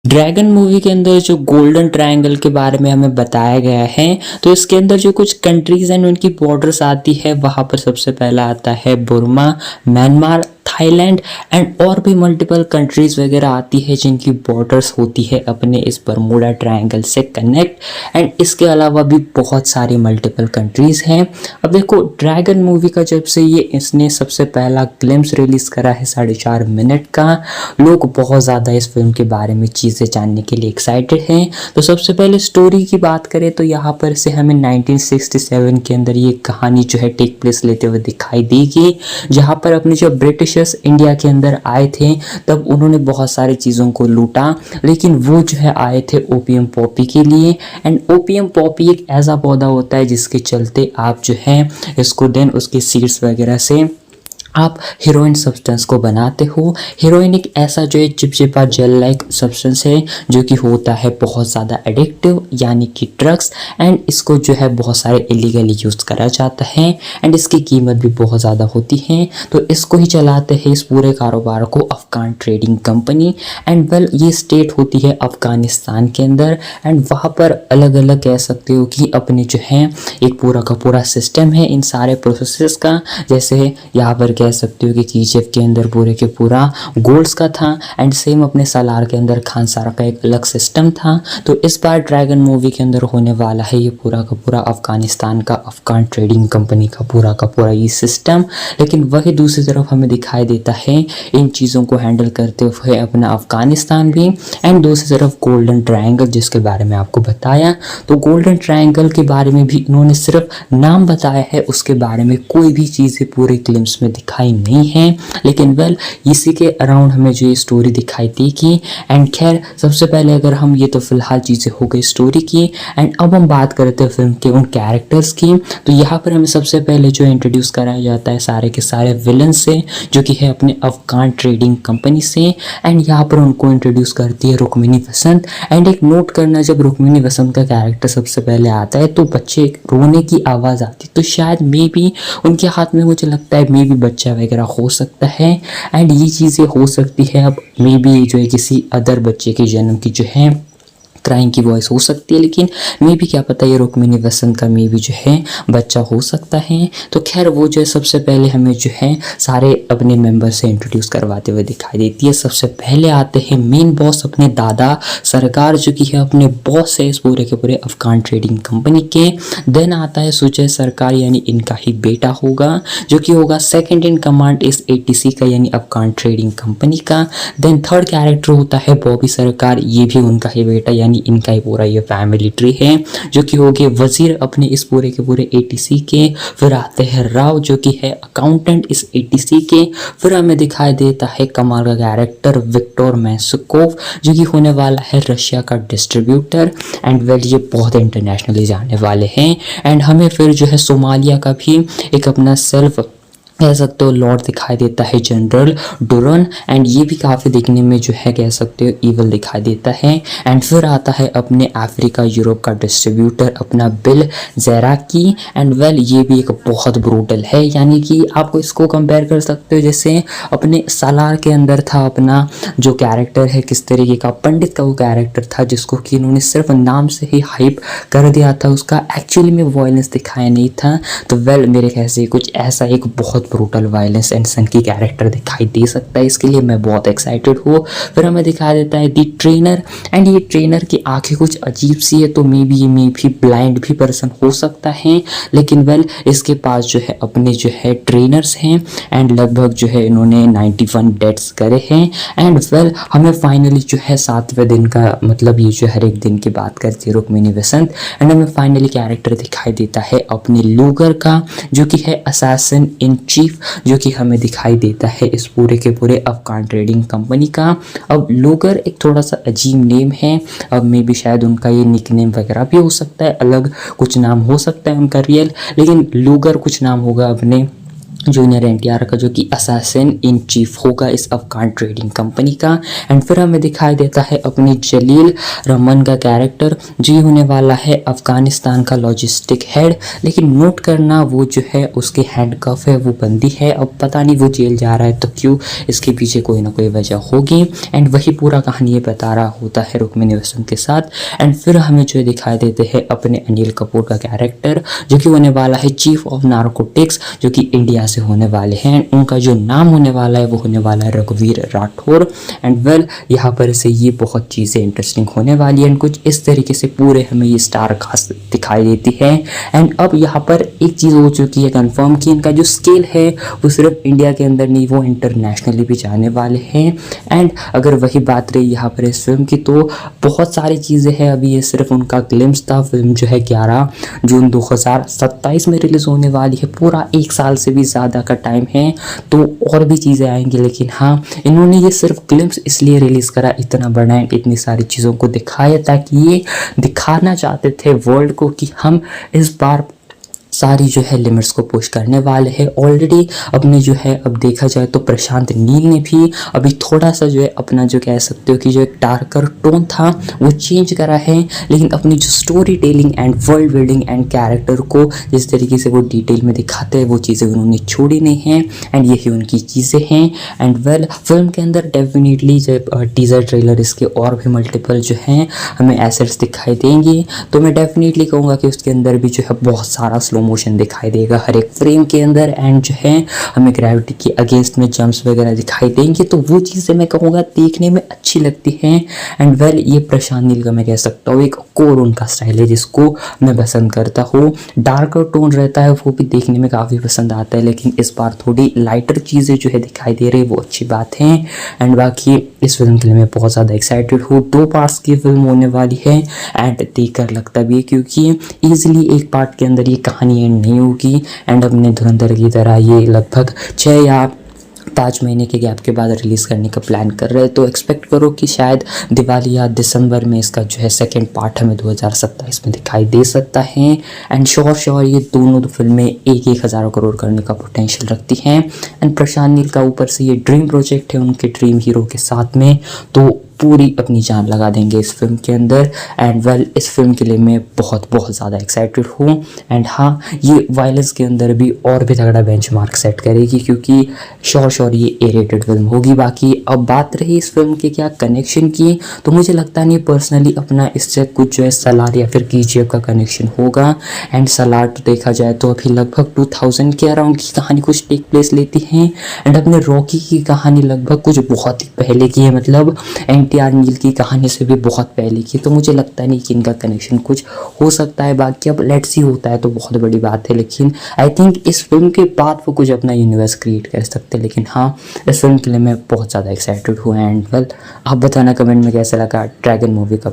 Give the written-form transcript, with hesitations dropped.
Dragon movie के अंदर जो गोल्डन ट्रायंगल के बारे में हमें बताया गया है, तो इसके अंदर जो कुछ कंट्रीज एंड उनकी बॉर्डर्स आती है, वहां पर सबसे पहला आता है बुर्मा, म्यांमार, थाईलैंड एंड और भी मल्टीपल कंट्रीज वगैरह आती है जिनकी बॉर्डर्स होती है अपने इस बरमूडा ट्रायंगल से कनेक्ट। एंड इसके अलावा भी बहुत सारी मल्टीपल कंट्रीज हैं। अब देखो, ड्रैगन मूवी का जब से ये इसने सबसे पहला ग्लिम्स रिलीज करा है 4.5 मिनट का, लोग बहुत ज़्यादा इस फिल्म के बारे में चीज़ें जानने के लिए एक्साइटेड हैं। तो सबसे पहले स्टोरी की बात करें तो यहाँ पर से हमें 1967 के अंदर ये कहानी जो है टेक प्लेस लेते हुए दिखाई देगी, जहाँ पर अपने जो ब्रिटिशर्स इंडिया के अंदर आए थे तब उन्होंने बहुत सारी चीज़ों को लूटा, लेकिन वो जो है आए थे ओपियम पॉपी के लिए। एंड ओपियम पॉपी एक ऐसा पौधा होता है जिसके चलते आप जो है इसको देन उसके सीड्स वगैरह से आप हीरोइन सब्सटेंस को बनाते हो। हीरोइन एक ऐसा जो है चिपचिपा जेल लाइक सब्सटेंस है जो कि होता है बहुत ज़्यादा एडिक्टिव, यानी कि ड्रग्स। एंड इसको जो है बहुत सारे इलीगली यूज़ करा जाता है एंड इसकी कीमत भी बहुत ज़्यादा होती है। तो इसको ही चलाते हैं इस पूरे कारोबार को Afghan trading company. And well, ये स्टेट होती है अफगानिस्तान के अंदर एंड वहाँ पर अलग अलग कह सकते हो कि अपने जो है एक पूरा का पूरा सिस्टम है इन सारे प्रोसेसेस का। जैसे यहाँ पर कह सकते हो कि KGF के अंदर पूरे के पूरा गोल्ड्स का था एंड सेम अपने सालार के अंदर खानसारा का एक अलग सिस्टम था। तो इस बार ड्रैगन मूवी के अंदर होने वाला है ये पूरा का पूरा अफगानिस्तान का अफगान ट्रेडिंग कंपनी का पूरा ये सिस्टम। लेकिन वही दूसरी तरफ हमें दिखाई देता है इन चीज़ों को हैंडल करते हुए अपना अफगानिस्तान भी, एंड दूसरी तरफ गोल्डन ट्रायंगल जिसके बारे में आपको बताया। तो गोल्डन ट्रायंगल के बारे में भी इन्होंने सिर्फ नाम बताया है, उसके बारे में कोई भी चीज़ें पूरे ग्लिम्स में दिखाई नहीं है। लेकिन वेल, इसी के अराउंड हमें जो ये स्टोरी दिखाई देगी। एंड खैर, सबसे पहले अगर हम ये तो फिलहाल चीज़ें हो गई स्टोरी की, एंड अब हम बात करते हैं फिल्म के उन कैरेक्टर्स की। तो यहाँ पर हमें सबसे पहले जो इंट्रोड्यूस कराया जाता है सारे के सारे विलन से, जो कि है अपने अफगान ट्रेडिंग कंपनी से। एंड यहाँ पर उनको इंट्रोड्यूस करती है रुक्मिनी वसंत। एंड एक नोट करना, जब रुक्मिनी वसंत का कैरेक्टर सबसे पहले आता है तो बच्चे रोने की आवाज़ आती, तो शायद मे बी उनके हाथ में, मुझे लगता है मे बी बच्चा वगैरह हो सकता है। एंड ये चीज़ें हो सकती है अब मे बी जो है किसी अदर बच्चे के जन्म की जो है क्राइम की वॉइस हो सकती है, लेकिन मे भी क्या पता ये रुक्मिनी वसंत का मे भी जो है बच्चा हो सकता है। तो खैर, वो जो है सबसे पहले हमें जो है सारे अपने मेंबर से इंट्रोड्यूस करवाते हुए दिखाई देती है। सबसे पहले आते हैं मेन बॉस अपने दादा सरकार, जो कि है अपने बॉस है इस पूरे के पूरे अफगान ट्रेडिंग कंपनी के। देन आता है सुजय सरकार, यानी इनका ही बेटा होगा, जो कि होगा सेकेंड इन कमांड इस ATC का, यानी अफगान ट्रेडिंग कंपनी का। देन थर्ड कैरेक्टर होता है बॉबी सरकार, ये भी उनका ही बेटा, यानी इनका ही पूरा ये फैमिली ट्री है, जो कि हो गए वजीर अपने इस पूरे के पूरे ATC के। फिर आते हैं राव, जो कि है अकाउंटेंट इस ATC के। फिर हमें दिखाई देता है कमाल का कैरेक्टर विक्टर मैसुकोव, जो कि होने वाला है रशिया का डिस्ट्रीब्यूटर। एंड वेल, ये बहुत इंटरनेशनली जाने वाले हैं। एंड हमें फिर जो है सोमालिया का भी एक अपना सेल्फ कह सकते हो लॉर्ड दिखाई देता है, जनरल डुरन। एंड ये भी काफ़ी देखने में जो है कह सकते हो ईवल दिखाई देता है। एंड फिर आता है अपने अफ्रीका यूरोप का डिस्ट्रीब्यूटर अपना बिल ज़ैराकी। एंड वेल, ये भी एक बहुत ब्रूटल है, यानी कि आपको इसको कंपेयर कर सकते हो जैसे अपने सालार के अंदर था अपना जो कैरेक्टर है, किस तरीके का पंडित का वो कैरेक्टर था, जिसको कि इन्होंने सिर्फ नाम से ही हाइप कर दिया था, उसका एक्चुअली में वायलेंस दिखाया नहीं था। तो वेल, मेरे ख्याल से कुछ ऐसा एक बहुत ब्रूटल वायलेंस एंड सन की कैरेक्टर दिखाई दे सकता है, इसके लिए मैं बहुत एक्साइटेड हूँ। फिर हमें दिखा देता है दी ट्रेनर। एंड ये ट्रेनर की आंखें कुछ अजीब सी है, तो मे भी ब्लाइंड भी पर्सन हो सकता है। लेकिन वेल, इसके पास जो है अपने जो है ट्रेनर्स हैं एंड लगभग जो है इन्होंने 91 डेथ्स करे हैं। एंड वेल, हमें फाइनली जो है 7वें दिन का, मतलब ये जो हर एक दिन की बात करती है रुक्मिनी वसंत। एंड हमें फाइनली कैरेक्टर दिखाई देता है अपने लूगर का, जो कि है असैसिन इन चीफ, जो कि हमें दिखाई देता है इस पूरे के पूरे अफगान ट्रेडिंग कंपनी का। अब लूगर एक थोड़ा सा अजीब नेम है, अब मे भी शायद उनका ये निकनेम वगैरह भी हो सकता है, अलग कुछ नाम हो सकता है उनका रियल, लेकिन लूगर कुछ नाम होगा अपने जूनियर एनटीआर का, जो कि असैसिन इन चीफ होगा इस अफगान ट्रेडिंग कंपनी का। एंड फिर हमें दिखाई देता है अपनी जलील रहमान का कैरेक्टर, जो होने वाला है अफगानिस्तान का लॉजिस्टिक हेड। लेकिन नोट करना, वो जो है उसके हैंडकफ है वो बंदी है। अब पता नहीं वो जेल जा रहा है तो क्यों, इसके पीछे कोई ना कोई वजह होगी। एंड वही पूरा कहानी ये बता रहा होता है रुक्मिणी वसंत के साथ। एंड फिर हमें जो दिखाई देते हैं अपने अनिल कपूर का कैरेक्टर, जो कि होने वाला है चीफ ऑफ नार्कोटिक्स, जो कि इंडिया से होने वाले हैं। उनका जो नाम होने वाला है वो होने वाला है रघुवीर राठौर। एंड वेल यहाँ पर से ये बहुत चीज़ें इंटरेस्टिंग होने वाली है। एंड कुछ इस तरीके से पूरे हमें ये स्टार कास्ट दिखाई देती है। एंड अब यहाँ पर एक चीज़ हो चुकी है कंफर्म कि इनका जो स्केल है वो सिर्फ इंडिया के अंदर नहीं, वो इंटरनेशनली भी जाने वाले हैं। एंड अगर वही बात रही यहाँ पर इस फिल्म की, तो बहुत सारी चीज़ें हैं। अभी ये सिर्फ उनका ग्लिम्स था। फिल्म जो है 11 जून 2027 में रिलीज़ होने वाली है। पूरा एक साल से भी ज़्यादा का टाइम है, तो और भी चीज़ें आएंगी। लेकिन हाँ, इन्होंने ये सिर्फ ग्लिम्स इसलिए रिलीज़ करा, इतना बड़ा एंड इतनी सारी चीज़ों को दिखाया, ताकि ये दिखाना चाहते थे वर्ल्ड को कि हम इस बार सारी जो है लिमिट्स को पुश करने वाले हैं। ऑलरेडी अपने जो है, अब देखा जाए तो प्रशांत नील ने भी अभी थोड़ा सा जो है अपना, जो कह सकते हो कि जो एक डार्कर टोन था वो चेंज करा है। लेकिन अपनी जो story telling and world building and character को जिस तरीके से वो डिटेल में दिखाते हैं, वो चीज़ें उन्होंने छोड़ी नहीं हैं। एंड यही उनकी चीज़ें हैं। एंड वेल, फिल्म के अंदर डेफिनेटली जब टीजर ट्रेलर इसके और भी मल्टीपल जो हैं हमें एसेट्स दिखाई देंगे, तो मैं डेफिनेटली कहूँगा कि उसके अंदर भी जो है बहुत सारा स्लो मोशन दिखाई देगा हर एक फ्रेम के अंदर। एंड जो है हमें ग्रेविटी के अगेंस्ट में जंप्स वगैरह दिखाई देंगे, तो वो चीज़ें मैं कहूँगा देखने में अच्छी लगती हैं। एंड वेल, ये प्रशांत नील का मैं कह सकता हूँ एक कोर उनका स्टाइल है जिसको मैं पसंद करता हूँ। डार्कर टोन रहता है वो भी देखने में काफ़ी पसंद आता है, लेकिन इस बार थोड़ी लाइटर चीज़ें जो है दिखाई दे रही है, वो अच्छी बात है। एंड बाकी इस फिल्म के लिए मैं बहुत ज़्यादा एक्साइटेड हूँ। 2 पार्ट्स की फिल्म होने वाली है। एंड देखकर लगता भी है क्योंकि ईजिली एक पार्ट के अंदर ये कहानी एंड नहीं होगी। एंड अपने धुरंधर की तरह ये लगभग 6 या 5 महीने के गैप के बाद रिलीज़ करने का प्लान कर रहे हैं, तो एक्सपेक्ट करो कि शायद दिवाली या दिसंबर में इसका जो है सेकंड पार्ट हमें 2027 में दिखाई दे सकता है। एंड श्योर ये दोनों फिल्में एक 1,000 करोड़ करने का पोटेंशियल रखती हैं। एंड प्रशांत नील का ऊपर से ये ड्रीम प्रोजेक्ट है उनके ड्रीम हीरो के साथ में, तो पूरी अपनी जान लगा देंगे इस फिल्म के अंदर। एंड वेल, इस फिल्म के लिए मैं बहुत ज़्यादा एक्साइटेड हूँ। एंड हाँ, ये वायलेंस के अंदर भी और भी तगड़ा बेंचमार्क सेट करेगी, क्योंकि श्योर ये ए रेटेड फिल्म होगी। बाकी अब बात रही इस फिल्म के क्या कनेक्शन की, तो मुझे लगता नहीं पर्सनली अपना इससे कुछ जो है सलार या फिर केजीएफ का कनेक्शन होगा। एंड सलार तो देखा जाए तो अभी लगभग 2000 के अराउंड की कहानी कुछ टेक प्लेस लेती है। एंड अपने रॉकी की कहानी लगभग कुछ बहुत ही पहले की है, मतलब एनटीआर नील की कहानी से भी बहुत पहले की। तो मुझे लगता नहीं कि इनका कनेक्शन कुछ हो सकता है। बाकी अब लेट्स सी होता है तो बहुत बड़ी बात है, लेकिन आई थिंक इस फिल्म के बाद वो कुछ अपना यूनिवर्स क्रिएट कर सकते हैं। लेकिन हाँ, इस फिल्म के लिए मैं बहुत ज़्यादा एक्साइटेड हूँ। एंड वेल, आप बताना कमेंट में कैसा लगा ड्रैगन मूवी का।